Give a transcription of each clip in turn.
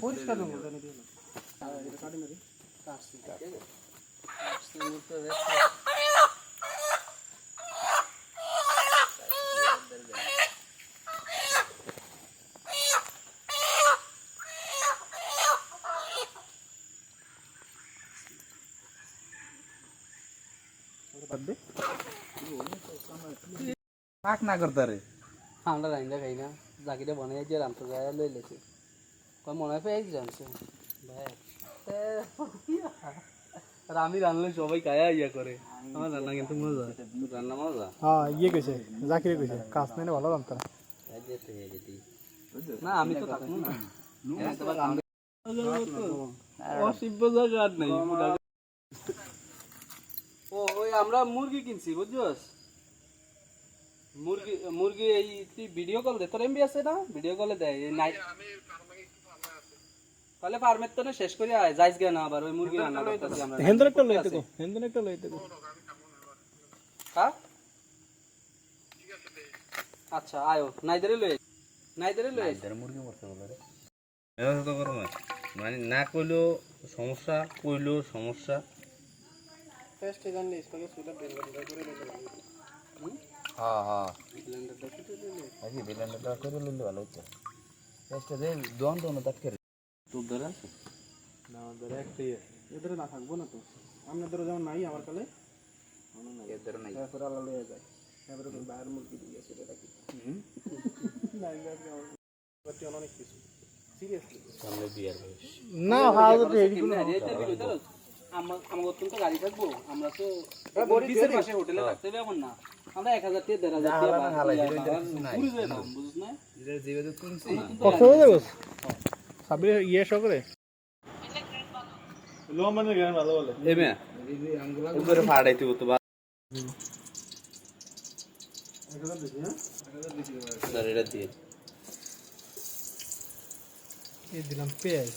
পরিষ্কার করবো জানি দিও না এটা কাটি না রে কাটছি পাক না করতে রে আমরা রাইন্দা খাই না জাকিটা বানাই যে রামতো যায় লই লেছে কয় মনে পেয়ে জানছে ভাই আর আমি রান্নালে সবাই কায়া ইয়া করে আমার রান্না কিন্তু মজা রান্না মজা হ্যাঁ ইয়ে কইছে জাকিরে কইছে কাজ নাই না ভালো রান্তা না আমি তো থাকবো না অসিব্য জায়গা আর নাই ও ওই আমরা মুরগি কিনছি বুঝছস মুরগি মুরগি এই তুই ভিডিও কল দে তোর এমবি আছে না ভিডিও কলে দেয় নাই তাহলে ফার্মের তো শেষ করে আয় যাইস গে না আবার ওই মুরগি রান্না করতেছি আমরা হেন্দন একটা লইতে কো হেন্দন একটা লইতে কো হ্যাঁ ঠিক আছে আচ্ছা আয়ো নাইদারে লই নাইদারে মুরগি মরছে বলে রে এবার তো করো মানে না কইলো সমস্যা কইলো সমস্যা টেস্ট জানলে স্কুলে সুদা বেলবেলা করে লইতে হ্যাঁ হ্যাঁ ব্লেন্ডার দেখতে দিলে আগে বেলানটা করে লইলে ভালো হতো টেস্টে দে দোন দোন তাক করে তোর ধরে আছে না ধরে একটাই আছে এদের না থাকবো না তো আপনাদের যেমন নাই আমার কালে এদের নাই তারপর আলাদা লয়ে যায় তারপরে বাইরের মুরগি দিয়ে সেটা রাখি নাই বাকি অনেক কিছু সিরিয়াসলি সামনে বিয়ার বয়স না হাল তো এই আমাদের তো গাড়ি থাকবো আমরা তো বিচের পাশে হোটেলে থাকতে হবে এখন না আমরা 1000 টাকা 1500 টাকা ঘুরে যাই বুঝছ না যেটা জিবে তুলছি কত হয়ে যাবে সাবির ইয়ে সকরে লো মানে গান ভালো বলে এমে উপরে ফাড়াইতে হতো বা স্যার এটা দিয়ে এই দিলাম পেঁয়াজ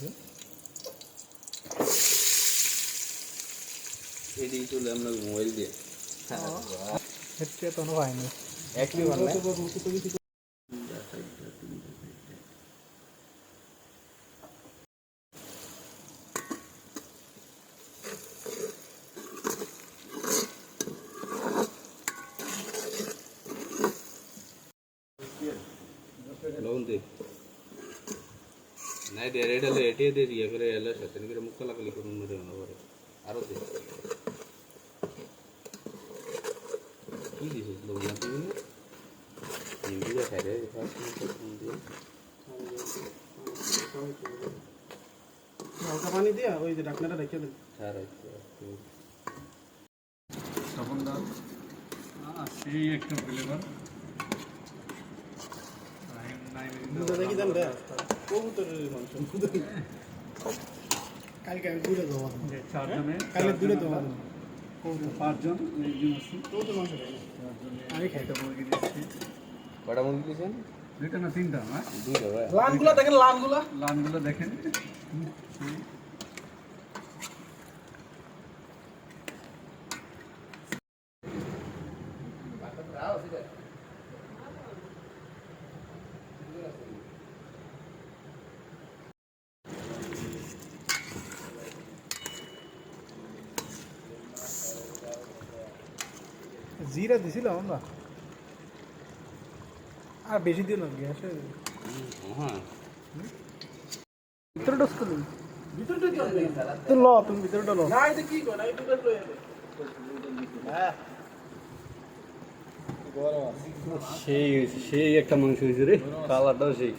এডি চলে আমরা মোবাইল দিয়ে হেডকে তো না হয়নি একই ভালো লবণ দে নাই দে রেড হলে এটিয়ে দে দিয়ে করে এলে সাথে করে মুখ লাগালি করুন মরে না পরে আরো দে কি দিছিস লবণ দিবি না হিন্দিটা খাইরে ফার্স্ট লবণ দিয়ে হালকা পানি দিয়া ওই যে ঢাকনাটা রেখে দেন স্যার তখন দাও সেই একটা ফ্লেভার দুধ দেখি দেন রে কবুতরের মাংস কালকে আমি দূরে দেবো চারজনে কালকে দূরে দেবো পাঁচজন একজন আছে কবুতর মাংস খাই না আমি খাই একটা মুরগি দিচ্ছি কটা মুরগি দিয়েছেন দুইটা না তিনটা না দুইটা ভাই লানগুলা দেখেন লানগুলা লানগুলো দেখেন জিরা দিছিলাম আমরা আর বেশি দিন না গ্যাসে হ্যাঁ ভিতরে ডস করলি ভিতরটা কি হবে তো ল তুমি ভিতরটা ল না এটা কি করে এই দুটো লয়ে হ্যাঁ সেই সেই একটা মাংস হয়েছে রে কালারটাও সেই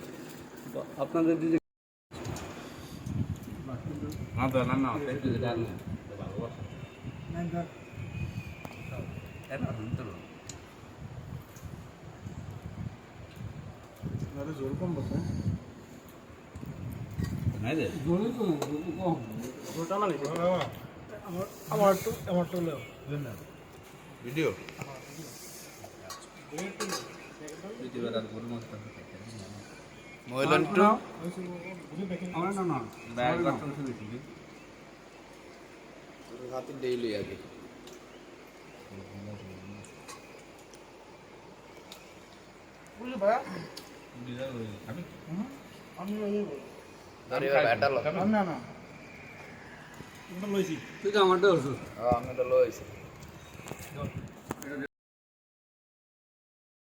আপনাদের দিদি না তো না না এটা না ভালোবাসা এটা হুনতো আরে জোর কম বসে নাই দে জোর কম জোরটা না নিছে আমার তো লেও ভিডিও ভিডিও আর গরু মাছ মহিলান টু আমার না না ব্যাগ বাটন শুরু দিছি হাতে ডেইলি আগে বুঝলি ভাই ডিজাইন আমি আমি আরে ব্যাটা লো না না তুই তো আমারটা ওষুধ আমি তো লইছি